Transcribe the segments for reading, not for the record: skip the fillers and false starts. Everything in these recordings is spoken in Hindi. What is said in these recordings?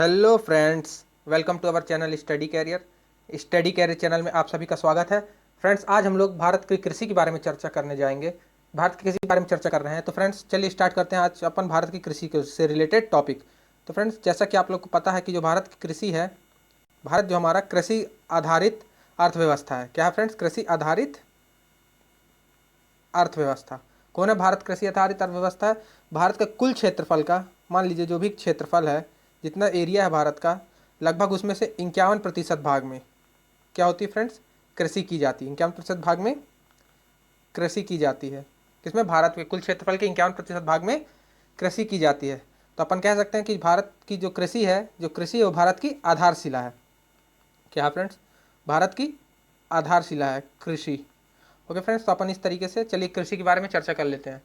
Hello friends, welcome to our channel study career channel में आप सभी का स्वागत है। फ्रेंड्स, आज हम लोग भारत की कृषि के बारे में चर्चा करने जाएंगे। भारत की कृषि के बारे में चर्चा कर रहे हैं। तो फ्रेंड्स, चलिए स्टार्ट करते हैं आज अपन भारत की कृषि से रिलेटेड टॉपिक। तो फ्रेंड्स, जैसा कि आप लोग को पता है कि जो भारत की कृषि है, भारत जो हमारा कृषि आधारित अर्थव्यवस्था है। क्या है फ्रेंड्स? कृषि आधारित अर्थव्यवस्था। कौन है भारत कृषि आधारित अर्थव्यवस्था? है भारत का कुल क्षेत्रफल का, मान लीजिए जो भी क्षेत्रफल है, जितना एरिया है भारत का, लगभग उसमें से 51% भाग में क्या होती है फ्रेंड्स? कृषि की जाती है। 51% भाग में कृषि की जाती है। किसमें? भारत के कुल क्षेत्रफल के 51% भाग में कृषि की जाती है। तो अपन कह सकते हैं कि भारत की जो कृषि है वो भारत की आधारशिला है। क्या है फ्रेंड्स? भारत की आधारशिला है कृषि। ओके फ्रेंड्स, तो अपन इस तरीके से चलिए कृषि के बारे में चर्चा कर लेते हैं।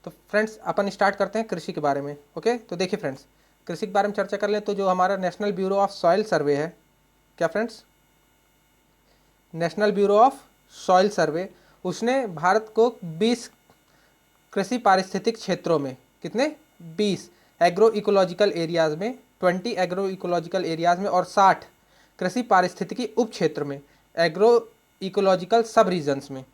तो फ्रेंड्स, अपन स्टार्ट करते हैं कृषि के बारे में। ओके, तो देखिए फ्रेंड्स, कृषि के बारे में चर्चा कर लें तो जो हमारा national bureau of soil survey है, क्या friends? National bureau of soil survey, उसने भारत को 20 कृषि पारिस्थितिक क्षेत्रों में, कितने? 20 एग्रो इकोलॉजिकल एरियाज में, 20 एग्रो इकोलॉजिकल एरियाज में और 60 कृषि पारिस्थितिकी उप क्षेत्र में, एग्रो इकोलॉजिकल सब रीजन्स में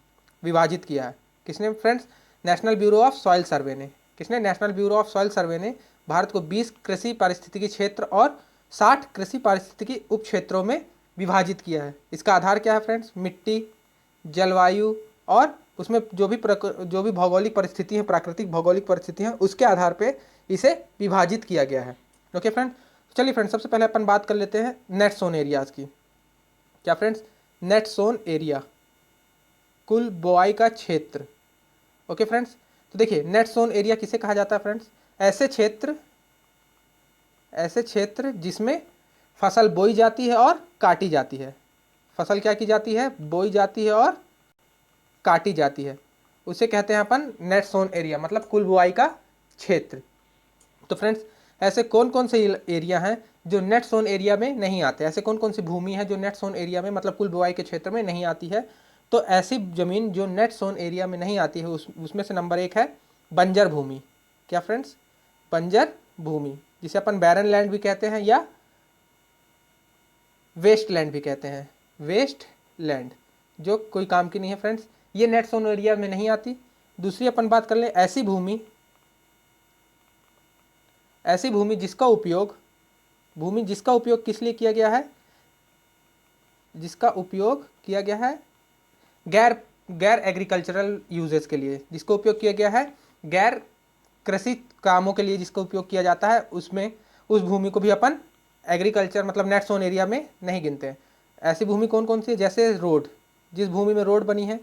विभाजित किया है। किसने friends? National bureau of soil survey ने। किसने? National bureau of soil survey ने भारत को 20 कृषि पारिस्थितिकी क्षेत्र और 60 कृषि पारिस्थितिकी उप क्षेत्रों में विभाजित किया है। इसका आधार क्या है फ्रेंड्स? मिट्टी, जलवायु और उसमें जो भी भौगोलिक परिस्थिति है, प्राकृतिक भौगोलिक परिस्थिति है, उसके आधार पे इसे विभाजित किया गया है। ओके फ्रेंड्स, चलिए फ्रेंड्स, सबसे पहले अपन बात कर लेते हैं नेट सोन एरियाज की। क्या फ्रेंड्स? नेट सोन एरिया, कुल बुआई का क्षेत्र। ओके फ्रेंड्स, तो देखिए नेट सोन एरिया किसे कहा जाता है फ्रेंड्स? ऐसे क्षेत्र जिसमें फसल बोई जाती है और काटी जाती है। फसल क्या की जाती है? बोई जाती है और काटी जाती है। उसे कहते हैं अपन नेट सोन एरिया, मतलब कुल बुआई का क्षेत्र। तो फ्रेंड्स, ऐसे कौन कौन से एरिया हैं जो नेट सोन एरिया में नहीं आते? ऐसे कौन कौन सी भूमि है जो नेट सोन एरिया में, मतलब कुल बुआई के क्षेत्र में नहीं आती है? तो ऐसी जमीन जो नेट सोन एरिया में नहीं आती है उसमें से नंबर 1 है बंजर भूमि। क्या फ्रेंड्स? बंजर भूमि, जिसे अपन बैरन लैंड भी कहते हैं या वेस्ट लैंड भी कहते हैं। वेस्ट लैंड जो कोई काम की नहीं है फ्रेंड्स, ये नेट सोन एरिया में नहीं आती। दूसरी अपन बात कर लें ऐसी भूमि जिसका उपयोग किस लिए किया गया है? जिसका उपयोग किया गया है गैर एग्रीकल्चरल यूजेस के लिए, जिसको उपयोग किया गया है गैर कृषि कामों के लिए, जिसका उपयोग किया जाता है, उसमें उस भूमि को भी अपन एग्रीकल्चर मतलब नेट सोन एरिया में नहीं गिनते हैं। ऐसी भूमि कौन कौन सी है? जैसे रोड, जिस भूमि में रोड बनी है,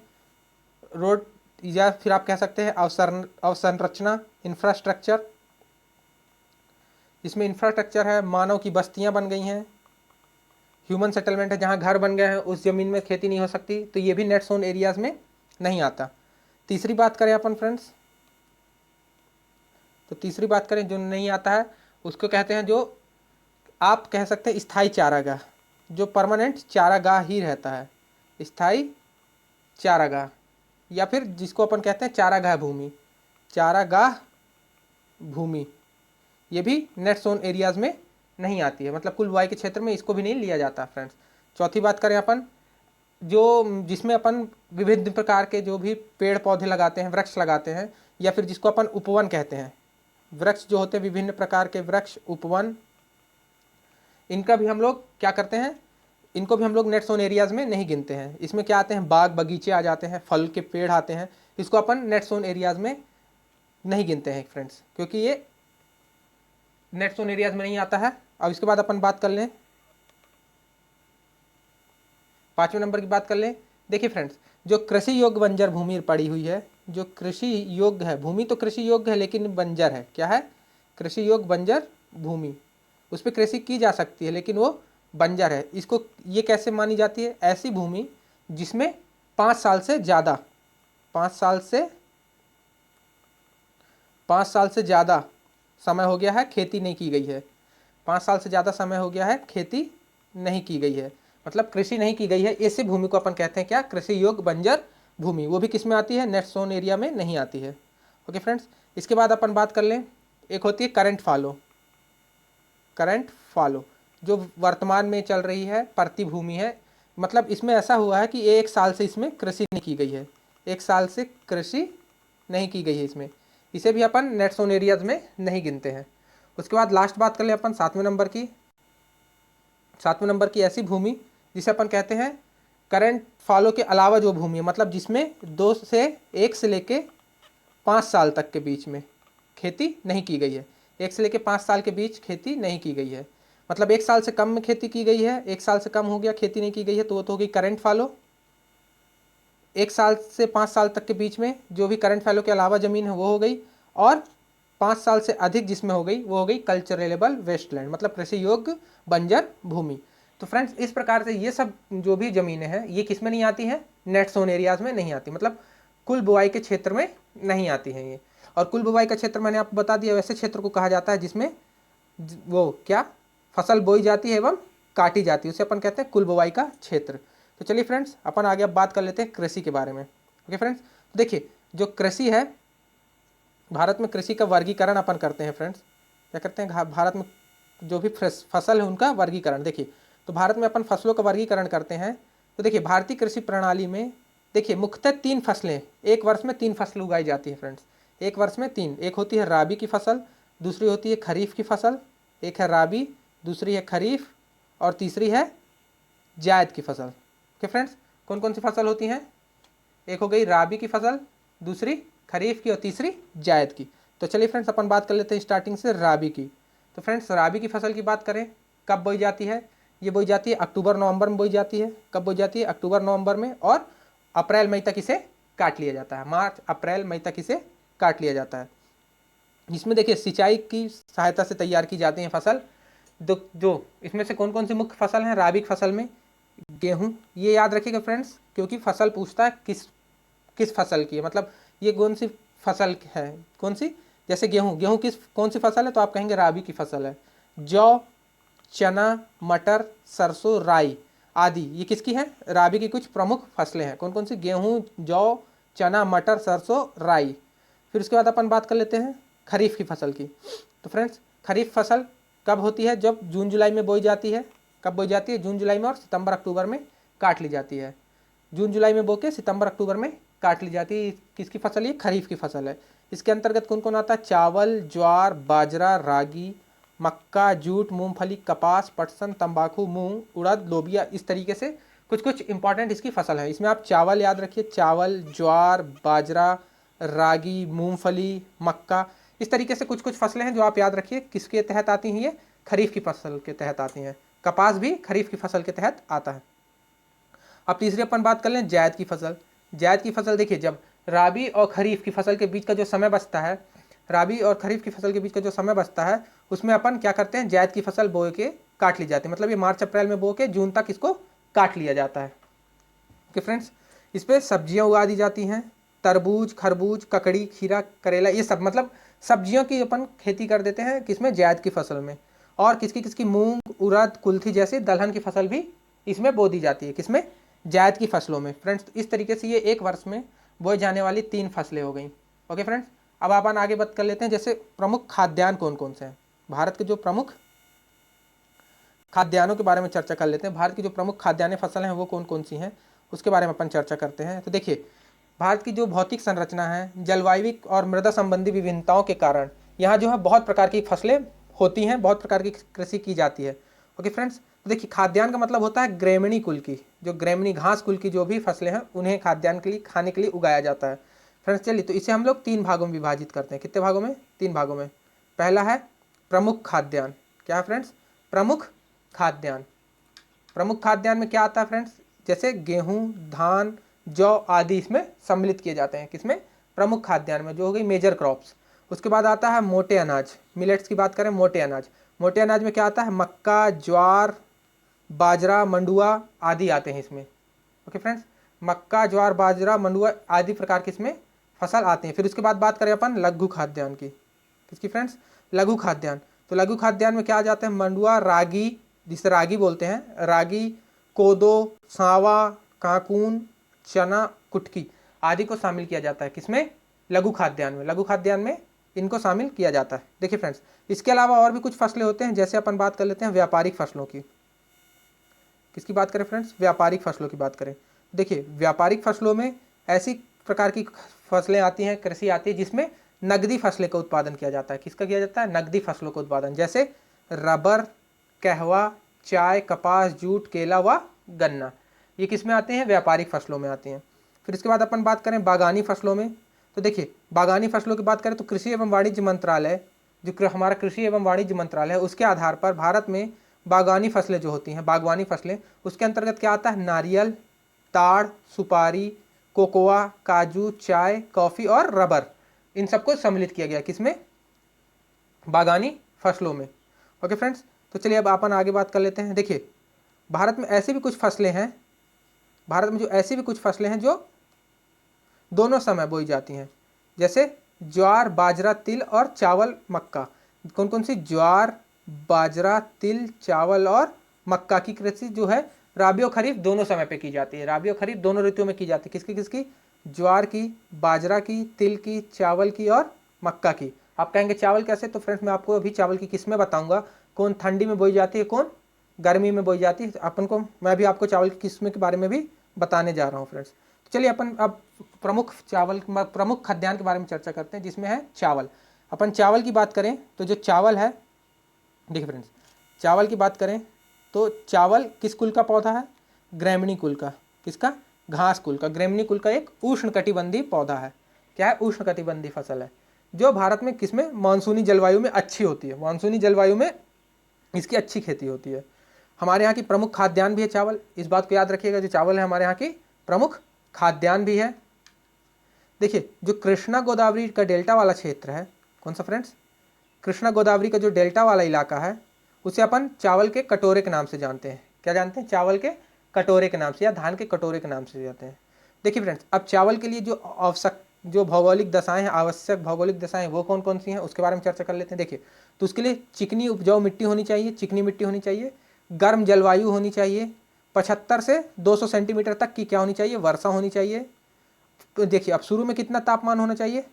रोड, या फिर आप कह सकते हैं अवसंरचना, इंफ्रास्ट्रक्चर, जिसमें इंफ्रास्ट्रक्चर है, मानव की बस्तियां बन गई हैं, ह्यूमन सेटलमेंट है, जहां घर बन गए हैं, उस जमीन में खेती नहीं हो सकती, तो ये भी नेट सोन एरियाज में नहीं आता। तीसरी बात करें अपन फ्रेंड्स, तो तीसरी बात करें जो नहीं आता है उसको कहते हैं, जो आप कह सकते हैं स्थायी चारागाह, जो परमानेंट चारागाह ही रहता है, स्थायी चारागाह, या फिर जिसको अपन कहते हैं चारागाह भूमि, ये भी नेट सोन एरियाज में नहीं आती है, मतलब कुल बुआई के क्षेत्र में इसको भी नहीं लिया जाता फ्रेंड्स। चौथी बात करें अपन, जो जिसमें अपन विभिन्न प्रकार के जो भी पेड़ पौधे लगाते हैं, वृक्ष लगाते हैं, या फिर जिसको अपन उपवन कहते हैं, वृक्ष जो होते हैं, विभिन्न प्रकार के वृक्ष, उपवन, इनका भी हम लोग क्या करते हैं? इनको भी हम लोग नेट सोन एरियाज में नहीं गिनते हैं। इसमें क्या आते हैं? बाग बगीचे आ जाते हैं, फल के पेड़ आते हैं, इसको अपन नेट सोन एरियाज में नहीं गिनते हैं फ्रेंड्स, क्योंकि ये नेट सोन एरियाज में नहीं आता है। अब इसके बाद अपन बात कर लें, 5वें नंबर की बात कर लें। देखिए फ्रेंड्स, जो कृषि योग्य बंजर भूमि पड़ी हुई है, जो कृषि योग्य है भूमि, तो कृषि योग्य है लेकिन बंजर है। क्या है? कृषि योग्य बंजर भूमि, उस पर कृषि की जा सकती है लेकिन वो बंजर है। इसको ये कैसे मानी जाती है? ऐसी भूमि जिसमें 5 साल से ज़्यादा 5 साल से ज़्यादा समय हो गया है खेती नहीं की गई है। 5 साल से ज़्यादा समय हो गया है खेती नहीं की गई है, मतलब कृषि नहीं की गई है। ऐसी भूमि को अपन कहते हैं क्या? कृषि योग्य बंजर भूमि। वो भी किस में आती है? नेट सोन एरिया में नहीं आती है। ओके फ्रेंड्स, इसके बाद अपन बात कर लें, एक होती है करंट फॉलो। जो वर्तमान में चल रही है प्रतिभूमि है, मतलब इसमें ऐसा हुआ है कि 1 साल से इसमें कृषि नहीं की गई है, 1 साल से कृषि नहीं की गई है इसमें, इसे भी अपन नेट सोन एरियाज में नहीं गिनते हैं। उसके बाद लास्ट बात कर ले अपन 7वें नंबर की ऐसी भूमि जिसे अपन कहते हैं करंट फॉलो के अलावा जो भूमि है, मतलब जिसमें 1 से लेके 5 साल तक के बीच में खेती नहीं की गई है, 1 से लेके 5 साल के बीच खेती नहीं की गई है, मतलब 1 साल से कम में खेती की गई है, 1 साल से कम हो गया खेती नहीं की गई है, तो वो तो हो गई करंट फॉलो। 1 साल से 5 साल तक के बीच में जो भी करंट फॉलो के अलावा ज़मीन है वो हो गई, और 5 साल से अधिक जिसमें हो गई वो हो गई कल्चरेबल वेस्टलैंड, मतलब कृषि योग्य बंजर भूमि। तो फ्रेंड्स इस प्रकार से ये सब जो भी ज़मीनें हैं ये किस में नहीं आती हैं, नेट सोन एरियाज में नहीं आती, मतलब कुल बुआई के क्षेत्र में नहीं आती हैं ये। और कुल बुआई का क्षेत्र मैंने आपको बता दिया, वैसे क्षेत्र को कहा जाता है जिसमें वो क्या फसल बोई जाती है एवं काटी जाती है, उसे अपन कहते हैं कुल बुआई का क्षेत्र। तो चलिए फ्रेंड्स अपन आगे अब बात कर लेते हैं कृषि के बारे में। ओके फ्रेंड्स, तो देखिए जो कृषि है, भारत में कृषि का वर्गीकरण अपन करते हैं फ्रेंड्स, क्या करते हैं, भारत में जो भी फसल है उनका वर्गीकरण। देखिए तो भारत में अपन फसलों का वर्गीकरण करते हैं। तो देखिए भारतीय कृषि प्रणाली में देखिए मुख्यतः 3 फसलें, एक वर्ष में 3 फसलें उगाई जाती है फ्रेंड्स, एक वर्ष में 3, एक होती है राबी की फसल, दूसरी होती है खरीफ की फसल, एक है राबी, दूसरी है खरीफ, और तीसरी है जायद की फसल। ओके फ्रेंड्स, कौन कौन सी फसल होती हैं, एक हो गई राबी की फसल, दूसरी खरीफ की और तीसरी जायद की। तो चलिए फ्रेंड्स अपन बात कर लेते हैं स्टार्टिंग से राबी की। तो फ्रेंड्स राबी की फसल की बात करें, कब बोई जाती है, ये बोई जाती है अक्टूबर नवंबर में बोई जाती है। कब बोई जाती है, अक्टूबर नवंबर में, और अप्रैल मई तक इसे काट लिया जाता है, मार्च अप्रैल मई तक इसे काट लिया जाता है। इसमें देखिए सिंचाई की सहायता से तैयार की जाती है फसल। जो इसमें से कौन कौन सी मुख्य फसल हैं राबी की फसल में, गेहूं, ये याद रखिएगा फ्रेंड्स, क्योंकि फसल पूछता है किस फसल की है, मतलब ये कौन सी फसल है, कौन सी, जैसे गेहूं कौन सी फसल है, तो आप कहेंगे राबी की फसल है। जौ, चना, मटर, सरसों, राई आदि ये किसकी है, राबी की कुछ प्रमुख फसलें हैं। कौन कौन सी, गेहूं, जौ, चना, मटर, सरसों, राई। फिर उसके बाद अपन बात कर लेते हैं खरीफ की फसल की। तो फ्रेंड्स खरीफ फसल कब होती है, जब जून जुलाई में बोई जाती है। कब बोई जाती है, जून जुलाई में, और सितंबर अक्टूबर में काट ली जाती है। जून जुलाई में बो के सितंबर अक्टूबर में काट ली जाती है। किसकी फसल, ये खरीफ की फसल है। इसके अंतर्गत कौन कौन आता है, चावल, ज्वार, बाजरा, रागी, मक्का, जूट, मूंगफली, कपास, पटसन, तंबाकू, मूंग, उड़द, लोबिया, इस तरीके से कुछ इंपॉर्टेंट इसकी फसल है। इसमें आप चावल याद रखिए, चावल, ज्वार, बाजरा, रागी, मूंगफली, मक्का, इस तरीके से कुछ फसलें हैं जो आप याद रखिए किसके तहत आती हैं, ये खरीफ की फसल के तहत आती हैं। कपास भी खरीफ की फसल के तहत आता है। अब तीसरी अपन बात कर लें जायद की फसल। जायद की फसल देखिए जब राबी और खरीफ की फसल के बीच का जो समय बचता है, राबी और खरीफ की फसल के बीच का जो समय बचता है, उसमें अपन क्या करते हैं, जायद की फसल बो के काट ली जाती है, मतलब ये मार्च अप्रैल में बो के जून तक इसको काट लिया जाता है। ओके फ्रेंड्स, इस पर सब्जियाँ उगा दी जाती हैं, तरबूज, खरबूज, ककड़ी, खीरा, करेला, ये सब मतलब सब्जियों की अपन खेती कर देते हैं किसमें, जायद की फसल में। और किसकी मूंग, उड़द, कुल्थी जैसी दलहन की फसल भी इसमें बो दी जाती है, किसमें, जायद की फसलों में। फ्रेंड्स इस तरीके से ये एक वर्ष में बोई जाने वाली 3 फसलें हो गई। ओके फ्रेंड्स, अब अपन आगे बात कर लेते हैं जैसे प्रमुख खाद्यान्न कौन कौन से हैं। भारत के जो प्रमुख खाद्यान्नों के बारे में चर्चा कर लेते हैं। भारत की जो प्रमुख खाद्यान्न फसलें हैं वो कौन कौन सी हैं, उसके बारे में अपन चर्चा करते हैं। तो देखिए भारत की जो भौतिक संरचना है, जलवायु और मृदा संबंधी विभिन्नताओं के कारण यहाँ जो है बहुत प्रकार की फसलें होती हैं, बहुत प्रकार की कृषि की जाती है। ओके फ्रेंड्स, तो देखिए खाद्यान्न का मतलब होता है ग्रेमणी कुल की, जो ग्रेमणी घास कुल की जो भी फसलें हैं उन्हें खाद्यान्न के लिए, खाने के लिए उगाया जाता है। फ्रेंड्स चलिए, तो इसे हम लोग 3 भागों में विभाजित करते हैं। कितने भागों में, 3 भागों में। पहला है प्रमुख खाद्यान्न। क्या है फ्रेंड्स, प्रमुख खाद्यान्न। प्रमुख खाद्यान्न में क्या आता है फ्रेंड्स, जैसे गेहूं, धान, जौ आदि इसमें सम्मिलित किए जाते हैं, किसमें, प्रमुख खाद्यान्न में, जो हो गई मेजर क्रॉप्स। उसके बाद आता है मोटे अनाज, मिलेट्स की बात करें, मोटे अनाज। मोटे अनाज में क्या आता है, मक्का, ज्वार, बाजरा, मंडुआ आदि आते हैं इसमें। ओके फ्रेंड्स, मक्का, ज्वार, बाजरा, मंडुआ आदि प्रकार के इसमें फसल आते हैं। फिर उसके बाद बात करें अपन लघु खाद्यान्न की, किसकी फ्रेंड्स, लघु खाद्यान्न। तो लघु खाद्यान्न में क्या आ जाते हैं, मंडुआ, रागी, जिसे रागी बोलते हैं, रागी, कोदो, सांवा, काकून, चना, कुटकी आदि को शामिल किया जाता है, किसमें, लघु खाद्यान्न में। लघु खाद्यान्न में इनको शामिल किया जाता है। देखिए फ्रेंड्स, इसके अलावा और भी कुछ फसलें होते हैं, जैसे अपन बात कर लेते हैं व्यापारिक फसलों की। किसकी बात करें फ्रेंड्स? व्यापारिक फसलों की बात करें। देखिए व्यापारिक फसलों में ऐसी प्रकार की फसलें आती हैं, कृषि आती है जिसमें नकदी फसलें का उत्पादन किया जाता है। किसका किया जाता है? नकदी फसलों का उत्पादन, जैसे रबर, कहवा, चाय, कपास, जूट, केला व गन्ना। ये किस में आते हैं? व्यापारिक फसलों में आते हैं। फिर इसके बाद अपन बात करें बागानी फसलों में, तो देखिए बागानी फसलों की बात करें तो कृषि एवं वाणिज्य मंत्रालय, जो हमारा कृषि एवं वाणिज्य मंत्रालय है, उसके आधार पर भारत में बागानी फसलें जो होती हैं, बागवानी फसलें, उसके अंतर्गत क्या आता है? नारियल, ताड़, सुपारी, कोकोआ, काजू, चाय, कॉफ़ी और रबर, इन सबको सम्मिलित किया गया किसमें? बागानी फसलों में। ओके फ्रेंड्स, तो चलिए अब अपन आगे बात कर लेते हैं। देखिए भारत में ऐसी भी कुछ फसलें हैं, भारत में जो ऐसी भी कुछ फसलें हैं जो दोनों समय बोई जाती हैं, जैसे ज्वार, बाजरा, तिल और चावल, मक्का। कौन कौन सी? ज्वार, बाजरा, तिल, चावल और मक्का की कृषि जो है राबी और खरीफ दोनों समय पे की जाती है। राबी और खरीफ दोनों ऋतुओं में की जाती है। किसकी किसकी? ज्वार की, बाजरा की, तिल की, चावल की और मक्का की। आप कहेंगे चावल कैसे? तो फ्रेंड्स मैं आपको अभी चावल की किस्में बताऊंगा, कौन ठंडी में बोई जाती है, कौन गर्मी में बोई जाती है। अपन को मैं भी आपको चावल की किस्में के बारे में भी बताने जा रहा हूँ फ्रेंड्स। चलिए अपन अब प्रमुख खाद्यान्न के बारे में चर्चा करते हैं, जिसमें है चावल। अपन चावल की बात करें तो जो चावल है, देखिए फ्रेंड्स, चावल की बात करें तो चावल किस कुल का पौधा है? ग्रैमीनी कुल का। किसका? घास कुल का। ग्रैमीनी कुल का एक उष्णकटिबंधीय पौधा है। क्या है? उष्णकटिबंधीय फसल है, जो भारत में किसमें? मानसूनी जलवायु में अच्छी होती है। मानसूनी जलवायु में इसकी अच्छी खेती होती है। हमारे यहाँ की प्रमुख खाद्यान्न भी है चावल, इस बात को याद रखिएगा, जो चावल है हमारे यहाँ की प्रमुख खाद्यान्न भी है। देखिए जो कृष्णा गोदावरी का डेल्टा वाला क्षेत्र है, कौन सा फ्रेंड्स? कृष्णा गोदावरी का जो डेल्टा वाला इलाका है, उसे अपन चावल के कटोरे के नाम से जानते हैं। क्या जानते हैं? चावल के कटोरे के नाम से या धान के कटोरे के नाम से जानते हैं। देखिए फ्रेंड्स, अब चावल के लिए जो भौगोलिक दशाएं हैं, आवश्यक भौगोलिक दशाएं, वो कौन कौन सी हैं उसके बारे में चर्चा कर लेते हैं। देखिए तो उसके लिए चिकनी उपजाऊ मिट्टी होनी चाहिए, चिकनी मिट्टी होनी चाहिए, गर्म जलवायु होनी चाहिए, 75 से 200 सेंटीमीटर तक की क्या होनी चाहिए? वर्षा होनी चाहिए। तो देखिए अब शुरू में कितना तापमान होना चाहिए?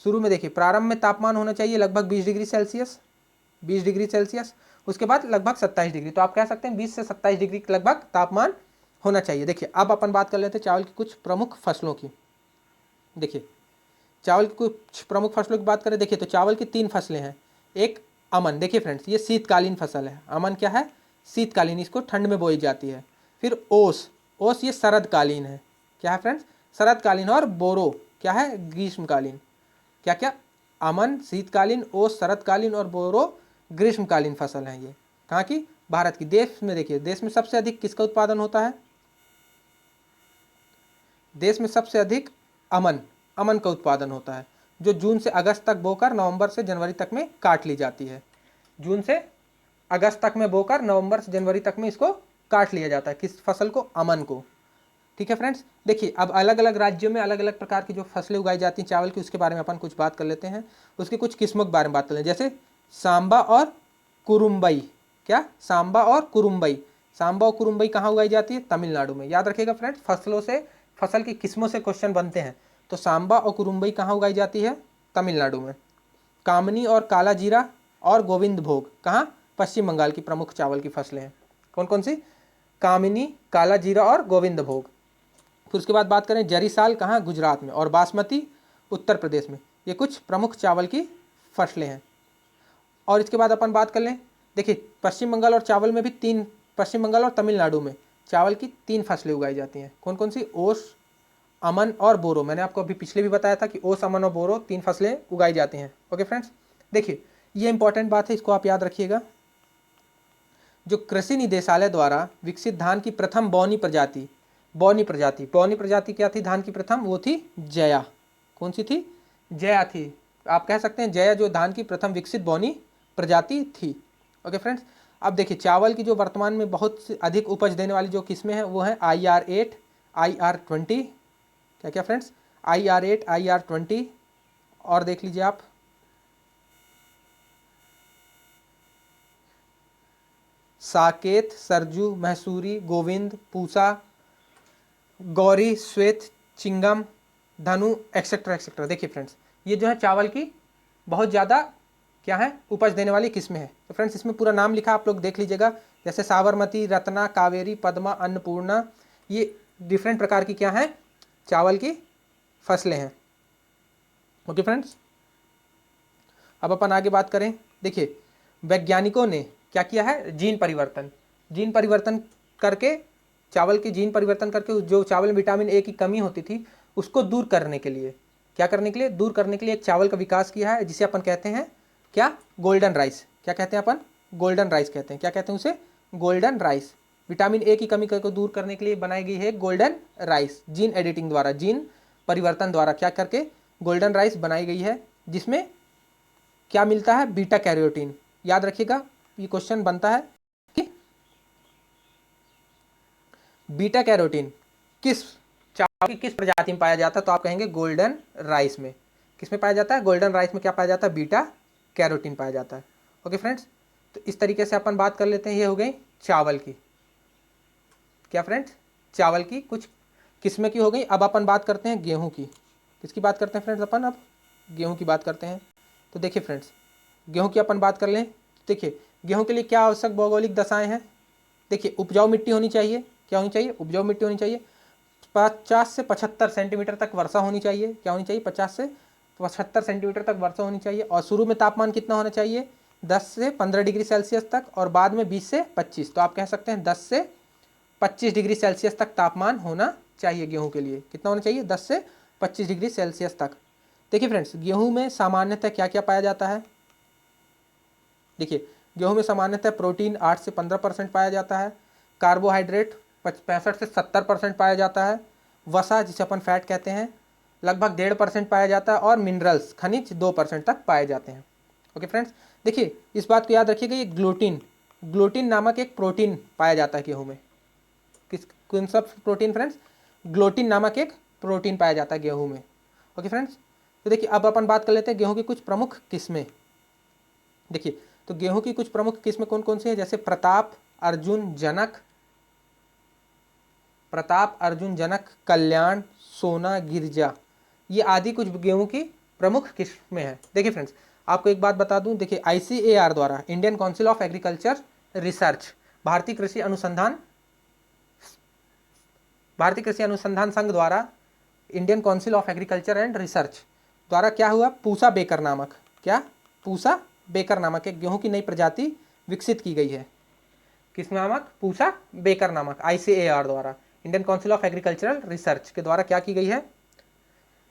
शुरू में देखिए प्रारंभ में तापमान होना चाहिए लगभग 20 डिग्री सेल्सियस, 20 डिग्री सेल्सियस, उसके बाद लगभग 27 डिग्री। तो आप कह सकते हैं 20 से 27 डिग्री लगभग तापमान होना चाहिए। देखिए अब अपन बात कर लेते हैं चावल की कुछ प्रमुख फसलों की। देखिए चावल की कुछ प्रमुख फसलों की बात करें, देखिए तो चावल की 3 फसलें हैं। एक अमन, देखिए फ्रेंड्स ये शीतकालीन फसल है। अमन क्या है? शीतकालीन, इसको ठंड में बोई जाती है। फिर ओस, ओस ये शरदकालीन है। क्या है फ्रेंड्स? शरदकालीन। और बोरो क्या है? ग्रीष्मकालीन। क्या क्या? अमन शीतकालीन, ओस शरदकालीन और बोरो ग्रीष्मकालीन फसल है। ये कहाँ की? भारत की। देश में देखिए, देश में सबसे अधिक किसका उत्पादन होता है? देश में सबसे अधिक अमन का उत्पादन होता है, जो जून से अगस्त तक बोकर नवंबर से जनवरी तक में काट ली जाती है। जून से अगस्त तक में बोकर नवंबर से जनवरी तक में इसको काट लिया जाता है। किस फसल को? अमन को। ठीक है फ्रेंड्स, देखिए अब अलग अलग राज्यों में अलग अलग प्रकार की जो फसलें उगाई जाती हैं चावल की, उसके बारे में अपन कुछ बात कर लेते हैं। उसकी कुछ किस्मों के बारे में बात कर लेते हैं, जैसे सांबा और कुरुम्बई। क्या? सांबा और कुरुम्बई। सांबा और कुरुम्बई कहाँ उगाई जाती है? तमिलनाडु में। याद रखिएगा फ्रेंड्स, फसल की किस्मों से क्वेश्चन बनते हैं। तो सांबा और कुरुम्बई कहाँ उगाई जाती है? तमिलनाडु में। कामनी और काला जीरा और गोविंद भोग कहाँ? पश्चिम बंगाल की प्रमुख चावल की फसलें हैं। कौन कौन सी? कामिनी, काला जीरा और गोविंद भोग। फिर उसके बाद बात करें जरीसाल कहाँ? गुजरात में। और बासमती उत्तर प्रदेश में। ये कुछ प्रमुख चावल की फसलें हैं। और इसके बाद अपन बात कर लें, देखिए पश्चिम बंगाल और चावल में भी पश्चिम बंगाल और तमिलनाडु में चावल की 3 फसलें उगाई जाती हैं। कौन कौन सी? ओस, अमन और बोरो। मैंने आपको अभी पिछले भी बताया था कि ओस, अमन और बोरो 3 फसलें उगाई जाती हैं। ओके फ्रेंड्स, देखिए ये इंपॉर्टेंट बात है, इसको आप याद रखिएगा। जो कृषि निदेशालय द्वारा विकसित धान की प्रथम बौनी प्रजाति क्या थी धान की प्रथम? वो थी जया। कौन सी थी? जया थी। आप कह सकते हैं जया जो धान की प्रथम विकसित बौनी प्रजाति थी। ओके फ्रेंड्स, अब देखिए चावल की जो वर्तमान में बहुत अधिक उपज देने वाली जो किस्में हैं वो हैं IR8, IR20। क्या क्या फ्रेंड्स? IR8, IR20। और देख लीजिए आप साकेत, सरजू, महसूरी, गोविंद, पूसा, गौरी, श्वेत, चिंगम, धनु एक्सेट्रा एक्सेट्रा। देखिए फ्रेंड्स, ये जो है चावल की बहुत ज़्यादा क्या है, उपज देने वाली किस्में हैं। तो फ्रेंड्स इसमें पूरा नाम लिखा, आप लोग देख लीजिएगा, जैसे साबरमती, रत्ना, कावेरी, पद्मा, अन्नपूर्णा, ये डिफरेंट प्रकार की क्या है, चावल की फसलें हैं। ओके फ्रेंड्स, अब अपन आगे बात करें। देखिए वैज्ञानिकों ने क्या किया है, जीन परिवर्तन करके, चावल की जीन परिवर्तन करके जो चावल में विटामिन ए की कमी होती थी उसको दूर करने के लिए, क्या करने के लिए, दूर करने के लिए एक चावल का विकास किया है, जिसे अपन कहते हैं क्या, गोल्डन राइस। क्या कहते हैं अपन, गोल्डन राइस कहते हैं। क्या कहते हैं उसे, गोल्डन राइस। विटामिन ए की कमी को दूर करने के लिए बनाई गई है गोल्डन राइस, जीन एडिटिंग द्वारा, जीन परिवर्तन द्वारा क्या करके गोल्डन राइस बनाई गई है, जिसमें क्या मिलता है, बीटा कैरोटीन। याद रखिएगा, ये क्वेश्चन बनता है कि बीटा कैरोटीन किस चावल की किस प्रजाति में पाया जाता है, तो आप कहेंगे गोल्डन राइस में। किस में पाया जाता है, गोल्डन राइस में क्या पाया जाता है, बीटा कैरोटीन पाया जाता है। ओके फ्रेंड्स, तो इस तरीके से अपन बात कर लेते हैं, ये हो गई चावल की, क्या फ्रेंड्स, चावल की कुछ किस्में की हो गई। अब अपन बात करते हैं गेहूं की। किसकी बात करते हैं फ्रेंड्स, अपन अब गेहूं की बात करते हैं। तो देखिए फ्रेंड्स, गेहूं की अपन बात कर लें। देखिए गेहूं के लिए क्या आवश्यक भौगोलिक दशाएं हैं। देखिए उपजाऊ मिट्टी होनी चाहिए, क्या होनी चाहिए, उपजाऊ मिट्टी होनी चाहिए। 50 से 75 सेंटीमीटर तक वर्षा होनी चाहिए। क्या होनी चाहिए, 50 से 75 सेंटीमीटर तक वर्षा होनी चाहिए। और शुरू में तापमान कितना होना चाहिए, 10 से 15 डिग्री सेल्सियस तक, और बाद में 20 से 25। तो आप कह सकते हैं 10 से 25 डिग्री सेल्सियस तक तापमान होना चाहिए गेहूं के लिए। कितना होना चाहिए, 10 से 25 डिग्री सेल्सियस तक। देखिए फ्रेंड्स, गेहूं में सामान्यतः क्या क्या पाया जाता है। देखिए गेहूं में सामान्यतः प्रोटीन 8 से 15% पाया जाता है। कार्बोहाइड्रेट 65 से 70% पाया जाता है। वसा, जिसे अपन फैट कहते हैं, लगभग 1.5% पाया जाता है। और मिनरल्स, खनिज 2% तक पाए जाते हैं। ओके फ्रेंड्स, देखिए इस बात को याद रखिएगा, ये ग्लूटीन नामक एक प्रोटीन पाया जाता है गेहूं में। कौन सा प्रोटीन फ्रेंड्स, ग्लूटीन नामक एक प्रोटीन पाया जाता है गेहूं में। ओके फ्रेंड्स, तो देखिए अब अपन बात कर लेते हैं गेहूं की कुछ प्रमुख किस्में। देखिए तो गेहूं की कुछ प्रमुख किस्में कौन कौन सी है, जैसे प्रताप, अर्जुन जनक, कल्याण, सोना, गिरजा, ये आदि कुछ गेहूं की प्रमुख किस्में हैं। देखिए फ्रेंड्स, आपको एक बात बता दूं, देखिए ICAR द्वारा, Indian council of agriculture research, भारतीय कृषि अनुसंधान संघ द्वारा, Indian council of agriculture and research द्वारा क्या हुआ, पूसा बेकर नामक एक गेहूं की नई प्रजाति विकसित की गई है। किस नामक, पूसा बेकर नामक, ICAR द्वारा, Indian council of agricultural research के द्वारा क्या की गई है,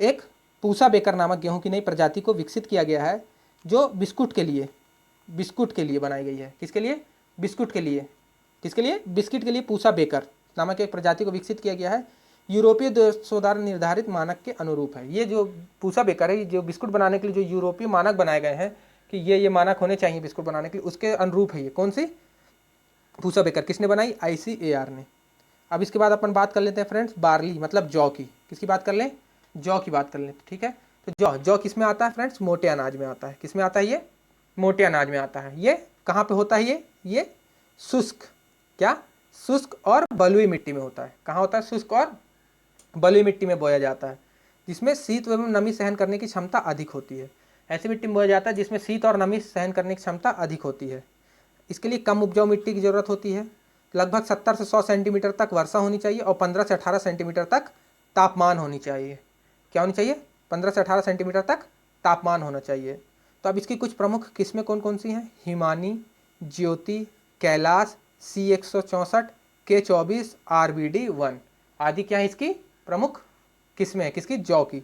एक पूसा बेकर नामक गेहूं की नई प्रजाति को विकसित किया गया है, जो बिस्कुट के लिए बनाई गई है। किसके लिए, बिस्कुट के लिए। किसके लिए, बिस्किट के लिए पूसा बेकर नामक एक प्रजाति को विकसित किया गया है, यूरोपीय देशों द्वारा निर्धारित मानक के अनुरूप है। ये जो पूसा बेकर है, जो बिस्कुट बनाने के लिए जो यूरोपीय मानक बनाए गए हैं कि ये मानक होने चाहिए बिस्कुट बनाने के लिए, उसके अनुरूप है ये। कौन सी, पूसा बेकर। किसने बनाई, ICAR ने। अब इसके बाद अपन बात कर लेते हैं फ्रेंड्स बार्ली, मतलब जौ की। किसकी बात कर लें, जौ की बात कर लें, ठीक है। तो जौ किस में आता है फ्रेंड्स, मोटे अनाज में आता है। किस में आता है, ये मोटे अनाज में आता है। ये कहाँ पे होता है, ये शुष्क, क्या, शुष्क और बलुई मिट्टी में होता है। कहाँ होता है, शुष्क और बलुई मिट्टी में बोया जाता है, जिसमें शीत एवं नमी सहन करने की क्षमता अधिक होती है। ऐसी मिट्टी में बोया जाता है जिसमें शीत और नमी सहन करने की क्षमता अधिक होती है। इसके लिए कम उपजाऊ मिट्टी की जरूरत होती है। लगभग 70 से 100 सेंटीमीटर तक वर्षा होनी चाहिए और 15 से 18 सेंटीमीटर तक तापमान होनी चाहिए। क्या होनी चाहिए, 15 से 18 सेंटीमीटर तक तापमान होना चाहिए। तो अब इसकी कुछ प्रमुख किस्में कौन कौन सी हैं, हिमानी, ज्योति, कैलाश, C164, K24, RBD1 आदि क्या है इसकी प्रमुख किस्में हैं, किसकी, जौ की।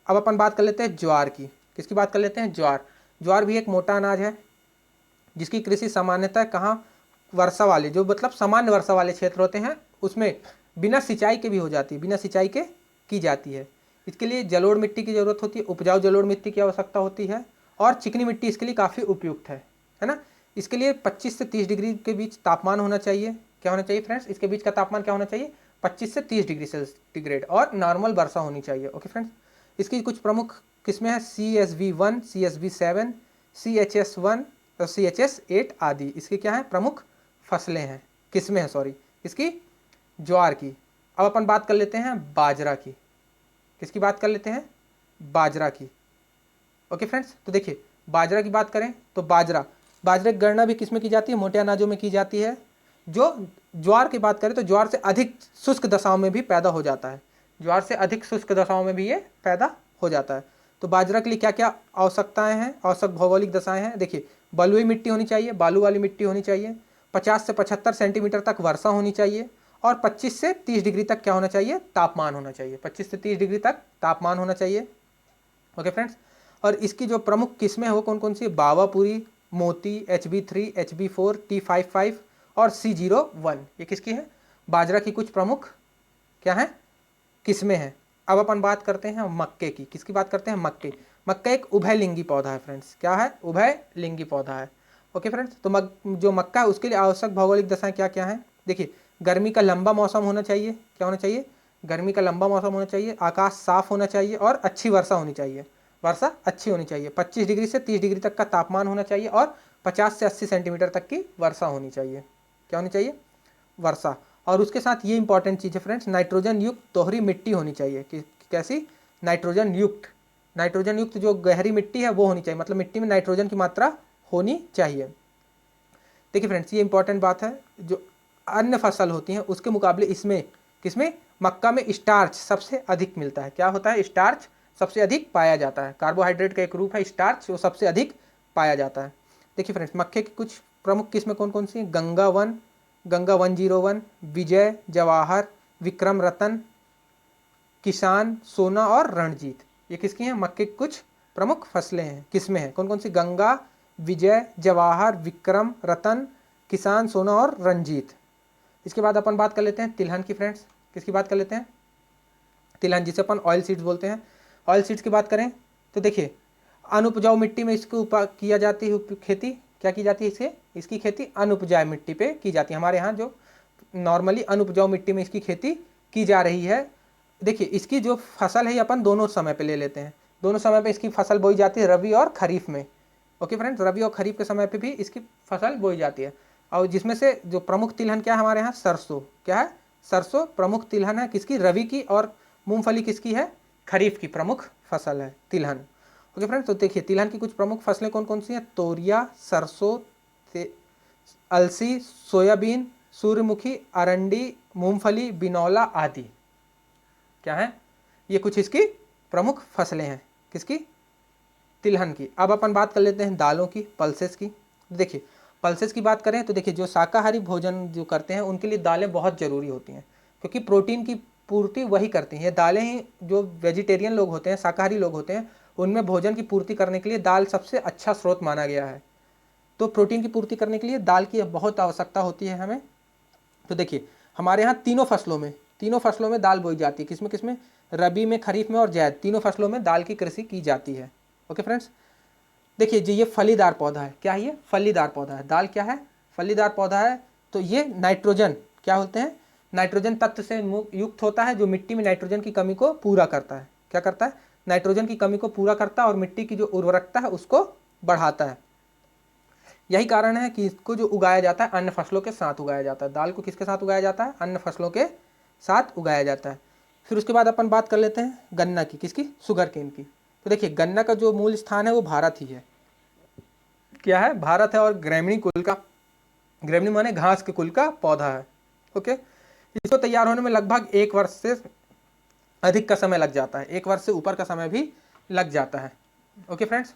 अब अपन बात कर लेते हैं ज्वार की। किसकी बात कर लेते हैं, ज्वार भी एक मोटा अनाज है, जिसकी कृषि सामान्यतः कहाँ, वर्षा वाले, जो मतलब सामान्य वर्षा वाले क्षेत्र होते हैं, उसमें बिना सिंचाई के भी हो जाती है, बिना सिंचाई के की जाती है। इसके लिए जलोढ़ मिट्टी की जरूरत होती है, उपजाऊ जलोढ़ मिट्टी की आवश्यकता होती है, और चिकनी मिट्टी इसके लिए काफ़ी उपयुक्त है ना। इसके लिए 25 से 30 डिग्री के बीच तापमान होना चाहिए। क्या होना चाहिए फ्रेंड्स, इसके बीच का तापमान क्या होना चाहिए, 25 से 30 डिग्री सेंटीग्रेड, और नॉर्मल वर्षा होनी चाहिए। ओके फ्रेंड्स, इसकी कुछ प्रमुख किस्में हैं, CSV1, CSV7, CHS1 और CHS8 आदि इसकी क्या है, प्रमुख फसलें हैं, किस्में हैं, सॉरी, इसकी ज्वार की। अब अपन बात कर लेते हैं बाजरा की। किसकी बात कर लेते हैं? बाजरा की। ओके फ्रेंड्स, तो देखिए बाजरा की बात करें तो बाजरे की गणना भी किस में की जाती है? मोटे अनाजों में की जाती है। जो ज्वार की बात करें तो ज्वार से अधिक शुष्क दशाओं में भी पैदा हो जाता है। ज्वार से अधिक शुष्क दशाओं में भी ये पैदा हो जाता है। तो बाजरा के लिए क्या क्या आवश्यकताएं हैं, आवश्यक भौगोलिक दशाएं हैं? देखिए बलुई मिट्टी होनी चाहिए, बालू वाली मिट्टी होनी चाहिए, 50 से 75 सेंटीमीटर तक वर्षा होनी चाहिए और 25 से 30 डिग्री तक क्या होना चाहिए? तापमान होना चाहिए। 25 से 30 डिग्री तक तापमान होना चाहिए। ओके फ्रेंड्स, और इसकी जो प्रमुख किस्में हैं वो कौन कौन सी है? बावापुरी, मोती, HB3, HB4, T55 और C01। ये किसकी है? बाजरा की कुछ प्रमुख क्या है? किस्में हैं। अब अपन बात करते हैं मक्के की। किसकी बात करते हैं? मक्के। मक्का एक उभयलिंगी पौधा है फ्रेंड्स। क्या है? उभयलिंगी पौधा है। ओके फ्रेंड्स, तो जो मक्का है उसके लिए आवश्यक भौगोलिक दशाएं क्या क्या हैं? देखिए गर्मी का लंबा मौसम होना चाहिए। क्या होना चाहिए? गर्मी का लंबा मौसम होना चाहिए, आकाश साफ होना चाहिए और अच्छी वर्षा होनी चाहिए। वर्षा अच्छी होनी चाहिए, 25 डिग्री से 30 डिग्री तक का तापमान होना चाहिए और 50 से 80 सेंटीमीटर तक की वर्षा होनी चाहिए। क्या होनी चाहिए? वर्षा। और उसके साथ ये इंपॉर्टेंट चीज़ है फ्रेंड्स, नाइट्रोजन युक्त दोहरी मिट्टी होनी चाहिए। कैसी? नाइट्रोजन युक्त। नाइट्रोजन युक्त जो गहरी मिट्टी है वो होनी चाहिए, मतलब मिट्टी में नाइट्रोजन की मात्रा होनी चाहिए। देखिए फ्रेंड्स ये इंपॉर्टेंट बात है, जो अन्य फसल होती हैं उसके मुकाबले इसमें किसमें? मक्का में स्टार्च सबसे अधिक मिलता है। क्या होता है? स्टार्च सबसे अधिक पाया जाता है। कार्बोहाइड्रेट का एक रूप है स्टार्च, वो सबसे अधिक पाया जाता है। देखिए फ्रेंड्स मक्के की कुछ प्रमुख किस्में कौन कौन सी हैं? गंगा 101, विजय, जवाहर, विक्रम रतन, किसान, सोना और रणजीत। ये किसकी हैं? मक्के की कुछ प्रमुख फसलें हैं, किस्में हैं। कौन कौन सी? गंगा, विजय, जवाहर, विक्रम रतन, किसान, सोना और रंजीत। इसके बाद अपन बात कर लेते हैं तिलहन की फ्रेंड्स। किसकी बात कर लेते हैं? तिलहन, जिसे अपन ऑयल सीड्स बोलते हैं। ऑयल सीड्स की बात करें तो देखिए अनुपजाऊ मिट्टी में इसको किया जाती है खेती। क्या की जाती है इसके? इसकी खेती अनुपजाऊ मिट्टी पे की जाती है। हमारे यहाँ जो नॉर्मली अनुपजाऊ मिट्टी में इसकी खेती की जा रही है। देखिए इसकी जो फसल है ये अपन दोनों समय पे ले लेते हैं। दोनों समय पे इसकी फसल बोई जाती है, रबी और खरीफ में। ओके फ्रेंड्स, रबी और खरीफ के समय पे भी इसकी फसल बोई जाती है। और जिसमें से जो प्रमुख तिलहन क्या है हमारे यहाँ? सरसों। क्या है? सरसों प्रमुख तिलहन है। किसकी? रबी की। और मूंगफली किसकी है? खरीफ की प्रमुख फसल है तिलहन। ओके फ्रेंड्स, तो देखिए तिलहन की कुछ प्रमुख फसलें कौन कौन सी हैं? तोरिया, सरसों, अलसी, सोयाबीन, सूर्यमुखी, अरंडी, मूंगफली, बिनौला आदि। क्या है? ये कुछ इसकी प्रमुख फसलें हैं। किसकी? तिलहन की। अब अपन बात कर लेते हैं दालों की, पल्सेस की। देखिए पल्सेस की बात करें तो देखिए जो शाकाहारी भोजन जो करते हैं उनके लिए दालें बहुत ज़रूरी होती हैं, क्योंकि प्रोटीन की पूर्ति वही करती हैं। ये दालें ही, जो वेजिटेरियन लोग होते हैं, शाकाहारी लोग होते हैं, उनमें भोजन की पूर्ति करने के लिए दाल सबसे अच्छा स्रोत माना गया है। तो प्रोटीन की पूर्ति करने के लिए दाल की बहुत आवश्यकता होती है हमें। तो देखिए हमारे यहाँ तीनों फसलों में दाल बोई जाती है। किसमें किसमें? रबी में, खरीफ में और जायद, तीनों फसलों में दाल की कृषि की जाती है। ओके फ्रेंड्स, देखिए जी ये फलीदार पौधा है। क्या है ये? फलीदार पौधा है। दाल क्या है? फलीदार पौधा है। तो ये नाइट्रोजन क्या होते हैं? नाइट्रोजन तत्व से युक्त होता है, जो मिट्टी में नाइट्रोजन की कमी को पूरा करता है। क्या करता है? नाइट्रोजन की कमी को पूरा करता है और मिट्टी की जो उर्वरकता है उसको बढ़ाता है। यही कारण है कि इसको जो उगाया जाता है अन्य फसलों के साथ उगाया जाता है। दाल को किसके साथ उगाया जाता है? अन्य फसलों के साथ उगाया जाता है। फिर उसके बाद अपन बात कर लेते हैं गन्ना की। किसकी? शुगर केन की। तो देखिए गन्ना का जो मूल स्थान है वो भारत ही है। क्या है? भारत है। और ग्रामीणी कुल का, ग्रामीणी माने घास के कुल का पौधा है। ओके, इसको तैयार होने में लगभग 1 वर्ष से अधिक का समय लग जाता है। 1 वर्ष से ऊपर का समय भी लग जाता है। ओके फ्रेंड्स,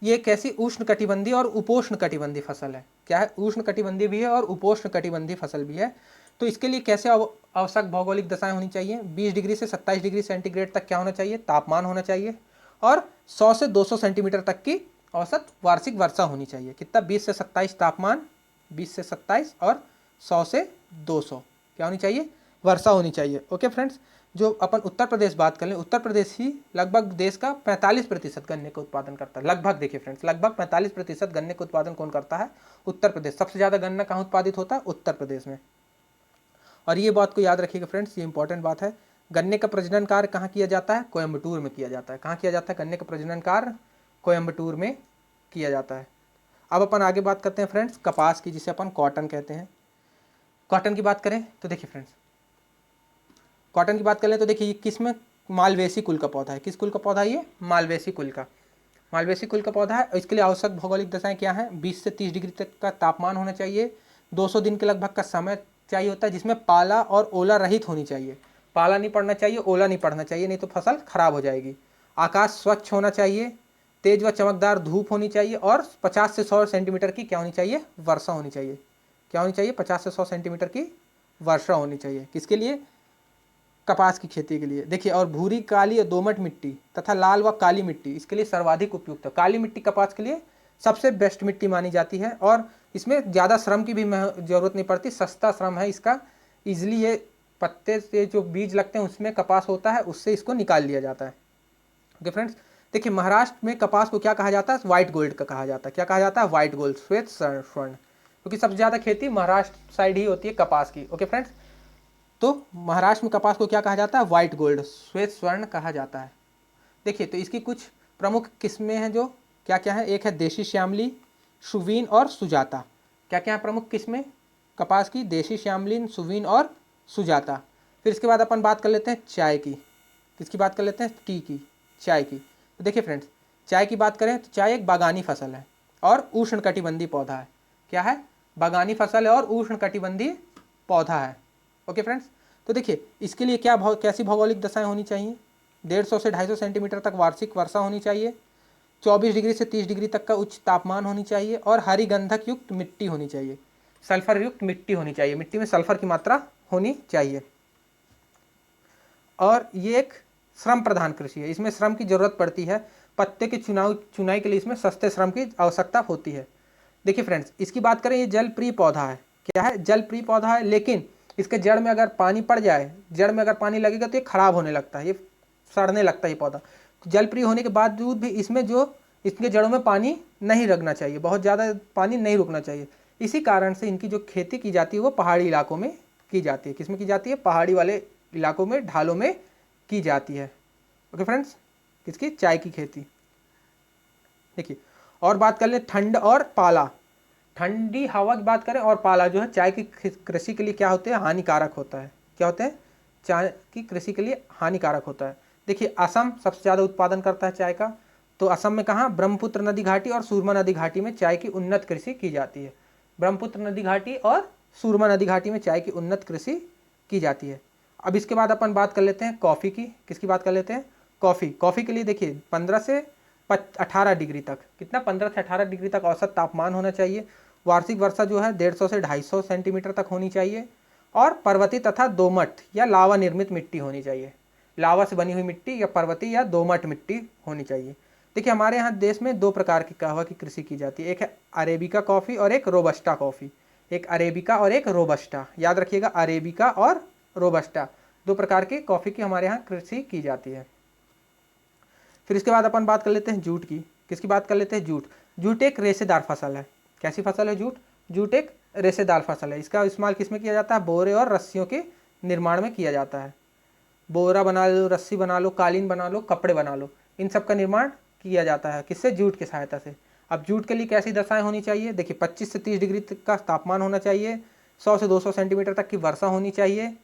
ये कैसी? उष्ण कटिबंधीय और उपोष्ण कटिबंधीय फसल है। क्या है? उष्ण कटिबंधीय भी है और उपोष्ण कटिबंधीय फसल भी है। तो इसके लिए कैसे आवश्यक भौगोलिक दशाएं होनी चाहिए? 20 डिग्री से 27 डिग्री सेंटीग्रेड तक क्या होना चाहिए? तापमान होना चाहिए और 100 से 200 सेंटीमीटर तक की औसत वार्षिक वर्षा होनी चाहिए। कितना? 20 से 27 तापमान, 20 से 27 और 100 से 200 क्या होनी चाहिए? वर्षा होनी चाहिए। ओके फ्रेंड्स, जो अपन उत्तर प्रदेश बात कर लें, उत्तर प्रदेश ही लगभग देश का 45% गन्ने का उत्पादन करता है। लगभग देखिए फ्रेंड्स, लगभग 45% गन्ने का उत्पादन कौन करता है? उत्तर प्रदेश। सबसे ज़्यादा गन्ना कहाँ उत्पादित होता है? उत्तर प्रदेश में। और ये बात को याद रखिएगा फ्रेंड्स, ये इंपॉर्टेंट बात है। गन्ने का प्रजनन कार्य कहाँ किया जाता है? कोयम्बटूर में किया जाता है। कहाँ किया जाता है गन्ने का प्रजनन कार्य? कोयम्बटूर में किया जाता है। अब अपन आगे बात करते हैं फ्रेंड्स कपास की, जिसे अपन कॉटन कहते हैं। कॉटन की बात करें तो देखिए फ्रेंड्स, कॉटन की बात करें तो देखिए ये किस में मालवेसी कुल का पौधा है। किस कुल का पौधा है ये? मालवेसी कुल का। मालवेसी कुल का पौधा है। इसके लिए आवश्यक भौगोलिक दशाएं क्या हैं? 20 से 30 डिग्री तक का तापमान होना चाहिए, 200 दिन के लगभग का समय चाहिए होता है, जिसमें पाला और ओला रहित होनी चाहिए। पाला नहीं पड़ना चाहिए, ओला नहीं पड़ना चाहिए, नहीं तो फसल खराब हो जाएगी। आकाश स्वच्छ होना चाहिए, तेज व चमकदार धूप होनी चाहिए और 50 से 100 सेंटीमीटर की क्या होनी चाहिए? वर्षा होनी चाहिए। क्या होनी चाहिए? 50 से 100 सेंटीमीटर की वर्षा होनी चाहिए। किसके लिए? कपास की खेती के लिए। देखिए, और भूरी, काली और दोमट मिट्टी तथा लाल व काली मिट्टी इसके लिए सर्वाधिक उपयुक्त है। काली मिट्टी कपास के लिए सबसे बेस्ट मिट्टी मानी जाती है और इसमें ज़्यादा श्रम की भी जरूरत नहीं पड़ती, सस्ता श्रम है इसका। इजली ये पत्ते से जो बीज लगते हैं उसमें कपास होता है, उससे इसको निकाल लिया जाता है। ओके फ्रेंड्स, देखिए महाराष्ट्र में कपास को क्या कहा जाता है? व्हाइट गोल्ड का कहा जाता है। क्या कहा जाता है? व्हाइट गोल्ड, श्वेत स्वर्ण, क्योंकि सबसे ज़्यादा खेती महाराष्ट्र साइड ही होती है कपास की। ओके फ्रेंड्स, तो महाराष्ट्र में कपास को क्या कहा जाता है? व्हाइट गोल्ड, श्वेत स्वर्ण कहा जाता है। देखिए, तो इसकी कुछ प्रमुख किस्में हैं जो क्या क्या है? एक है देशी श्यामली, सुवीन और सुजाता। क्या क्या है प्रमुख किस्में कपास की? देशी श्यामलीन, सुवीन और सुजाता। फिर इसके बाद अपन बात कर लेते हैं चाय की। किसकी बात कर लेते हैं? टी की, चाय की। तो देखिए फ्रेंड्स, चाय की बात करें तो चाय एक बागानी फसल है और उष्णकटिबंधीय पौधा है। क्या है? बागानी फसल है और उष्णकटिबंधीय पौधा है। ओके फ्रेंड्स, तो देखिए इसके लिए कैसी भौगोलिक दशाएं होनी चाहिए? 150 से 250 सेंटीमीटर तक वार्षिक वर्षा होनी चाहिए, 24 डिग्री से 30 डिग्री तक का उच्च तापमान होनी चाहिए और हरी गंधक युक्त मिट्टी होनी चाहिए, सल्फर युक्त मिट्टी होनी चाहिए, मिट्टी में सल्फर की मात्रा होनी चाहिए। और ये एक श्रम प्रधान कृषि है, इसमें श्रम की जरूरत पड़ती है। पत्ते के चुनाई के लिए इसमें सस्ते श्रम की आवश्यकता होती है। देखिए फ्रेंड्स, इसकी बात करें, ये जल प्रिय पौधा है। क्या है? जल प्रिय पौधा है, लेकिन इसके जड़ में अगर पानी पड़ जाए, जड़ में अगर पानी लगेगा तो ये खराब होने लगता है, ये सड़ने लगता है ये पौधा। जल प्रिय होने के बावजूद भी इसमें जो इसके जड़ों में पानी नहीं रखना चाहिए, बहुत ज़्यादा पानी नहीं रुकना चाहिए। इसी कारण से इनकी जो खेती की जाती है वो पहाड़ी इलाकों में की जाती है। किसमें की जाती है? पहाड़ी वाले इलाकों में, ढालों में की जाती है। ओके फ्रेंड्स, किसकी? चाय की खेती। देखिए, और बात कर ले ठंड और पाला। ठंडी हवा की बात करें और पाला जो है चाय की कृषि के लिए क्या होते हैं? हानिकारक होता है। क्या होते हैं? चाय की कृषि के लिए हानिकारक होता है। देखिए, असम सबसे ज़्यादा उत्पादन करता है चाय का। तो असम में कहाँ? ब्रह्मपुत्र नदी घाटी और सूरमा नदी घाटी में चाय की उन्नत कृषि की जाती है। ब्रह्मपुत्र नदी घाटी और सूरमा नदी घाटी में चाय की उन्नत कृषि की जाती है। अब इसके बाद अपन बात कर लेते हैं कॉफ़ी की। किसकी बात कर लेते हैं? कॉफ़ी। कॉफ़ी के लिए देखिए 15 से 18 डिग्री तक, कितना? 15 से 18 डिग्री तक औसत तापमान होना चाहिए। वार्षिक वर्षा जो है 150 से 250 सेंटीमीटर तक होनी चाहिए और पर्वतीय तथा दोमट या लावा निर्मित मिट्टी होनी चाहिए। लावा से बनी हुई मिट्टी या पर्वतीय या दोमट मिट्टी होनी चाहिए। देखिए, हमारे यहाँ देश में दो प्रकार की कहवा की कृषि की जाती है, एक है अरेबिका कॉफ़ी और एक रोबस्टा कॉफ़ी। एक अरेबिका और एक रोबस्टा, याद रखिएगा, अरेबिका और रोबस्टा, दो प्रकार की कॉफ़ी की हमारे यहाँ कृषि की जाती है। फिर इसके बाद अपन बात कर लेते हैं जूट की। किसकी बात कर लेते हैं? जूट। जूट एक रेशेदार फसल है। कैसी फसल है जूट? जूट एक रेशेदार फसल है। इसका इस्तेमाल किसमें किया जाता है? बोरे और रस्सियों के निर्माण में किया जाता है। बोरा बना लो, रस्सी बना लो, कालीन बना लो, कपड़े बना लो, इन सब का निर्माण किया जाता है। किससे? जूट की सहायता से। अब जूट के लिए कैसी दशाएं होनी चाहिए? देखिए, 25 से 30 डिग्री तक का तापमान होना चाहिए, 100 से 200 सेंटीमीटर तक की वर्षा होनी चाहिए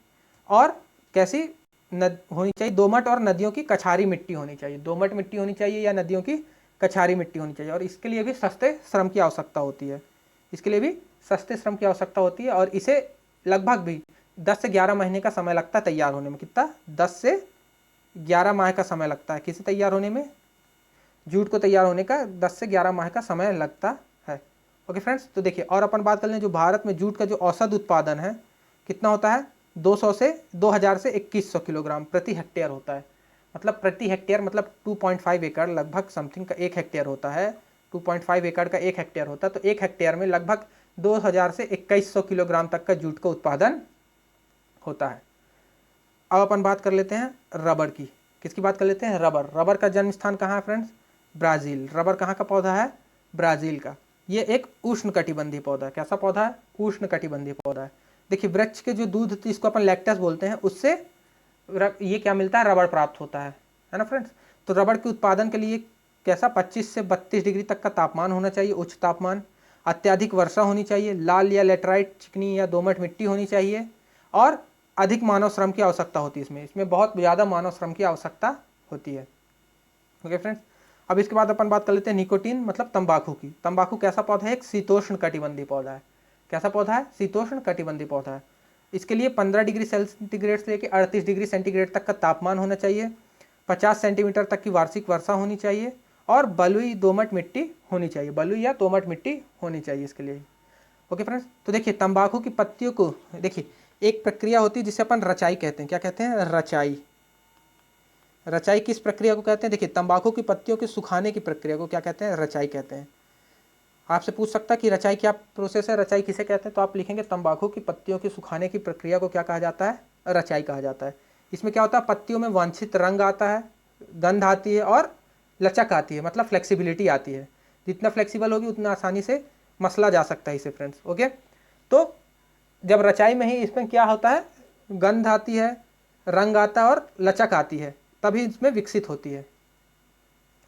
और कैसी होनी चाहिए? दोमट और नदियों की कछारी मिट्टी होनी चाहिए। दोमट मिट्टी होनी चाहिए या नदियों की कछारी मिट्टी होनी चाहिए। और इसके लिए भी सस्ते श्रम की आवश्यकता होती है। इसके लिए भी सस्ते श्रम की आवश्यकता होती है और इसे लगभग भी 10 से 11 महीने का समय लगता है तैयार होने में। कितना? 10 से 11 माह का समय लगता है किसे तैयार होने में? जूट को तैयार होने का 10 से 11 माह का समय लगता है। ओके फ्रेंड्स, तो देखिए, और अपन बात कर लें जो भारत में जूट का जो औसत उत्पादन है कितना होता है? 2000 से 2100 किलोग्राम प्रति हेक्टेयर होता है। मतलब प्रति हेक्टेयर मतलब 2.5 एकड़ लगभग समथिंग का 1 हेक्टेयर होता है। 2.5 एकड़ का 1 हेक्टेयर होता है, तो 1 हेक्टेयर में लगभग 2000 से 2100 किलोग्राम तक का जूट का उत्पादन होता है। अब अपन बात कर लेते हैं रबर की। किसकी बात कर लेते हैं? रबर। रबर का जन्म स्थान कहाँ है फ्रेंड्स? ब्राज़ील। रबर कहाँ का पौधा है? ब्राज़ील का। ये एक उष्णकटिबंधीय पौधा है। कैसा पौधा है? उष्णकटिबंधीय पौधा है। देखिए, वृक्ष के जो दूध इसको अपन लैक्टस बोलते हैं, उससे ये क्या मिलता है? रबर प्राप्त होता है ना फ्रेंड्स। तो रबर के उत्पादन के लिए कैसा? 25 से 32 डिग्री तक का तापमान होना चाहिए, उच्च तापमान। अत्यधिक वर्षा होनी चाहिए, लाल या लेटराइट, चिकनी या दोमट मिट्टी होनी चाहिए और अधिक मानव श्रम की आवश्यकता होती है। इसमें बहुत ज़्यादा मानव श्रम की आवश्यकता होती है। ओके फ्रेंड्स, अब इसके बाद अपन बात कर लेते हैं निकोटीन मतलब तंबाकू की। तंबाकू कैसा पौधा है? एक शीतोष्ण कटिबंधीय पौधा है। कैसा पौधा है? शीतोष्ण कटिबंधीय पौधा है। इसके लिए 15 डिग्री सेंटीग्रेड से लेकर 38 डिग्री सेंटीग्रेड तक का तापमान होना चाहिए, 50 सेंटीमीटर तक की वार्षिक वर्षा होनी चाहिए और बलुई दोमट मिट्टी होनी चाहिए। बलुई या दोमट मिट्टी होनी चाहिए इसके लिए। ओके फ्रेंड्स, तो देखिए तंबाकू की पत्तियों को देखिए एक प्रक्रिया होती है जिसे अपन रचाई कहते हैं। क्या कहते हैं? रचाई। रचाई किस प्रक्रिया को कहते हैं? देखिए तंबाकू की पत्तियों के सुखाने की प्रक्रिया को क्या कहते हैं? रचाई कहते हैं। आपसे पूछ सकता है कि रचाई क्या प्रोसेस है, रचाई किसे कहते हैं? तो आप लिखेंगे तंबाकू की पत्तियों के सुखाने की प्रक्रिया को क्या कहा जाता है? रचाई कहा जाता है। इसमें क्या होता है? पत्तियों में वांछित रंग आता है, गंध आती है और लचक आती है, मतलब फ्लेक्सिबिलिटी आती है। जितना फ्लेक्सिबल होगी उतना आसानी से मसला जा सकता है इसे फ्रेंड्स। ओके, तो जब रचाई में ही इसमें क्या होता है? गंध आती है, रंग आता है और लचक आती है, तभी इसमें विकसित होती है।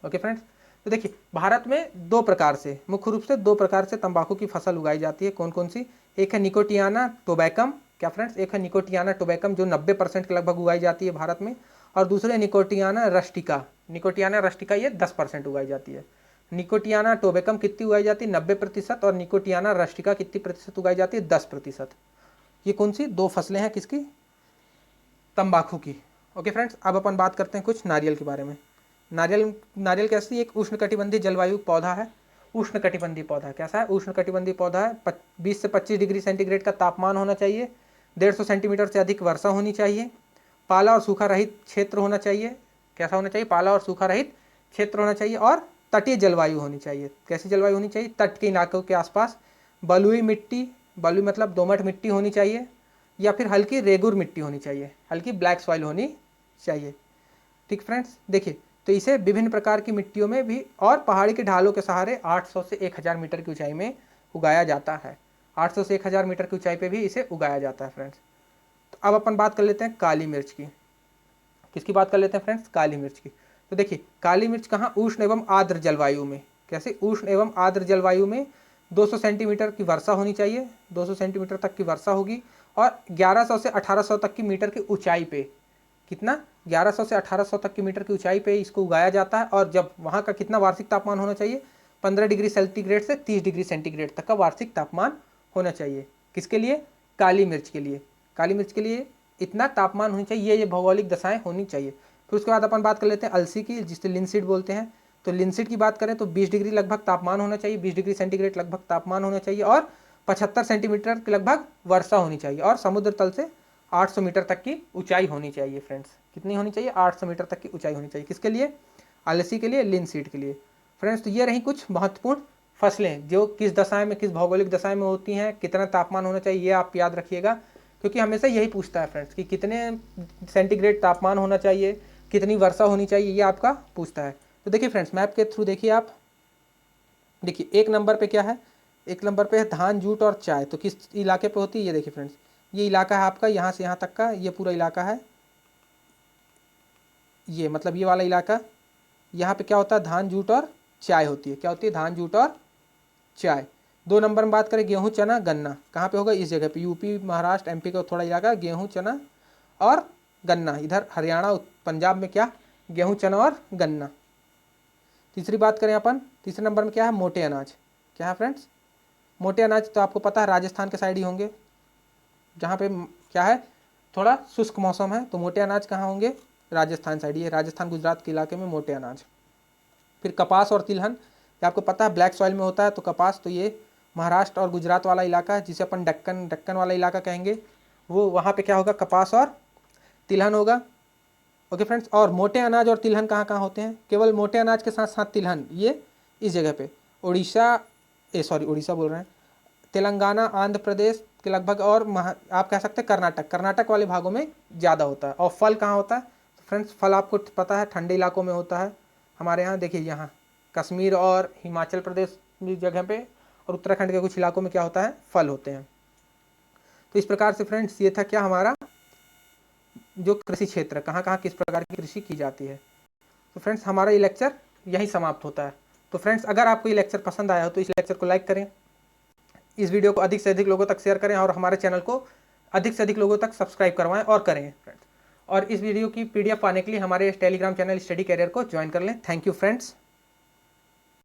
ओके फ्रेंड्स, तो देखिए भारत में दो प्रकार से, मुख्य रूप से दो प्रकार से तंबाकू की फसल उगाई जाती है। कौन कौन सी? एक है निकोटियाना टोबैकम। क्या फ्रेंड्स? एक है निकोटियाना टोबैकम जो 90% के लगभग उगाई जाती है भारत में, और दूसरे निकोटियाना रस्टिका। निकोटियाना रस्टिका ये 10% उगाई जाती है। निकोटियाना टोबैकम कितनी उगाई जाती है? 90%। और निकोटियाना रस्टिका कितनी प्रतिशत उगाई जाती है? 10%। ये कौन सी दो फसलें हैं? किसकी? तंबाकू की। ओके फ्रेंड्स, अब अपन बात करते हैं कुछ नारियल के बारे में। नारियल कैसी? एक उष्णकटिबंधीय जलवायु पौधा है। उष्णकटिबंधीय पौधा कैसा है? उष्णकटिबंधीय पौधा है। 20 से 25 डिग्री सेंटीग्रेड का तापमान होना चाहिए, 150 सेंटीमीटर से अधिक वर्षा होनी चाहिए, पाला और सूखा रहित क्षेत्र होना चाहिए। कैसा होना चाहिए? पाला और सूखा रहित क्षेत्र होना चाहिए और तटीय जलवायु होनी चाहिए। कैसी जलवायु होनी चाहिए? तट के इलाकों के आसपास बलुई मिट्टी, बलुई मतलब दोमट मिट्टी होनी चाहिए, या फिर हल्की रेगुर मिट्टी होनी चाहिए, हल्की ब्लैक सॉइल होनी चाहिए। ठीक फ्रेंड्स, देखिए तो इसे विभिन्न प्रकार की मिट्टियों में भी और पहाड़ी के ढालों के सहारे 800 से 1000 मीटर की ऊंचाई में उगाया जाता है। 800 से 1000 मीटर की ऊंचाई पे भी इसे उगाया जाता है फ्रेंड्स। तो अब अपन बात कर लेते हैं काली मिर्च की। किसकी बात कर लेते हैं फ्रेंड्स? काली मिर्च की। तो देखिए काली मिर्च कहाँ? उष्ण एवं आर्द्र जलवायु में। कैसे? उष्ण एवं आर्द्र जलवायु में 200 सेंटीमीटर की वर्षा होनी चाहिए, 200 सेंटीमीटर तक की वर्षा होगी, और 1100 से 1800 तक की मीटर की ऊंचाई पे, कितना? 1100 से 1800 तक की मीटर की ऊंचाई पे इसको उगाया जाता है। और जब वहाँ का कितना वार्षिक तापमान होना चाहिए? 15 डिग्री सेंटीग्रेड से 30 डिग्री सेंटीग्रेड तक का वार्षिक तापमान होना चाहिए। किसके लिए? काली मिर्च के लिए। काली मिर्च के लिए इतना तापमान होनी चाहिए, ये भौगोलिक दशाएं होनी चाहिए। फिर उसके बाद अपन बात कर लेते हैं अलसी की, जिसे लिनसीड बोलते हैं। तो लिनसीड की बात करें तो 20 डिग्री लगभग तापमान होना चाहिए, 20 डिग्री सेंटीग्रेड लगभग तापमान होना चाहिए, और 75 सेंटीमीटर के लगभग वर्षा होनी चाहिए, और समुद्र तल से 800 मीटर तक की ऊंचाई होनी चाहिए फ्रेंड्स। कितनी होनी चाहिए? 800 मीटर तक की ऊंचाई होनी चाहिए। किसके लिए? अलसी के लिए, लिनसीड के लिए फ्रेंड्स। तो ये रही कुछ महत्वपूर्ण फसलें जो किस दशाएं में, किस भौगोलिक दशाएं में होती हैं, कितना तापमान होना चाहिए, ये आप याद रखिएगा, क्योंकि हमेशा यही पूछता है फ्रेंड्स कि कितने सेंटीग्रेड तापमान होना चाहिए, कितनी वर्षा होनी चाहिए, ये आपका पूछता है। तो देखिए फ्रेंड्स मैप के थ्रू देखिए आप, देखिए एक नंबर पे क्या है? एक नंबर पे है धान, जूट और चाय। तो किस इलाके पे होती है? ये देखिए फ्रेंड्स, ये इलाका है आपका, यहाँ से यहाँ तक का ये पूरा इलाका है, ये मतलब ये वाला इलाका। यहाँ पे क्या होता है? धान, जूट और चाय होती है। क्या होती है? धान, जूट और चाय। 2 नंबर में बात करें गेहूँ, चना, गन्ना, कहाँ पे होगा? इस जगह पे, यूपी, महाराष्ट्र, एमपी का थोड़ा इलाका, गेहूँ, चना और गन्ना। इधर हरियाणा, पंजाब में क्या? गेहूँ, चना और गन्ना। तीसरी बात करें अपन, तीसरे नंबर में क्या है? मोटे अनाज। क्या है फ्रेंड्स? मोटे अनाज तो आपको पता है राजस्थान के साइड ही होंगे, जहाँ पे क्या है? थोड़ा शुष्क मौसम है, तो मोटे अनाज कहाँ होंगे? राजस्थान साइड, ये राजस्थान गुजरात के इलाके में मोटे अनाज। फिर कपास और तिलहन, ये आपको पता है ब्लैक सॉइल में होता है, तो कपास तो ये महाराष्ट्र और गुजरात वाला इलाका है, जिसे अपन दक्कन वाला इलाका कहेंगे, वो वहाँ पे क्या होगा? कपास और तिलहन होगा। ओके फ्रेंड्स, और मोटे अनाज और तिलहन कहाँ कहाँ होते हैं? केवल मोटे अनाज के साथ साथ तिलहन, ये इस जगह पे उड़ीसा बोल रहे हैं, तेलंगाना, आंध्र प्रदेश के लगभग, और आप कह सकते हैं कर्नाटक वाले भागों में ज़्यादा होता है। और फल कहाँ होता है? तो फ्रेंड्स फल आपको पता है ठंडे इलाकों में होता है। हमारे यहाँ देखिए, यहाँ कश्मीर और हिमाचल प्रदेश की जगह पे और उत्तराखंड के कुछ इलाकों में क्या होता है? फल होते हैं। तो इस प्रकार से फ्रेंड्स ये था क्या हमारा जो कृषि क्षेत्र, कहाँ कहाँ किस प्रकार की कृषि की जाती है। तो फ्रेंड्स हमारा ये लेक्चर यहीं समाप्त होता है। तो फ्रेंड्स अगर आपको ये लेक्चर पसंद आया हो तो इस लेक्चर को लाइक करें, इस वीडियो को अधिक से अधिक लोगों तक शेयर करें, और हमारे चैनल को अधिक से अधिक लोगों तक सब्सक्राइब करवाएं और करें फ्रेंड्स। और इस वीडियो की PDF पाने के लिए हमारे टेलीग्राम चैनल स्टडी कैरियर को ज्वाइन कर लें। Thank you friends.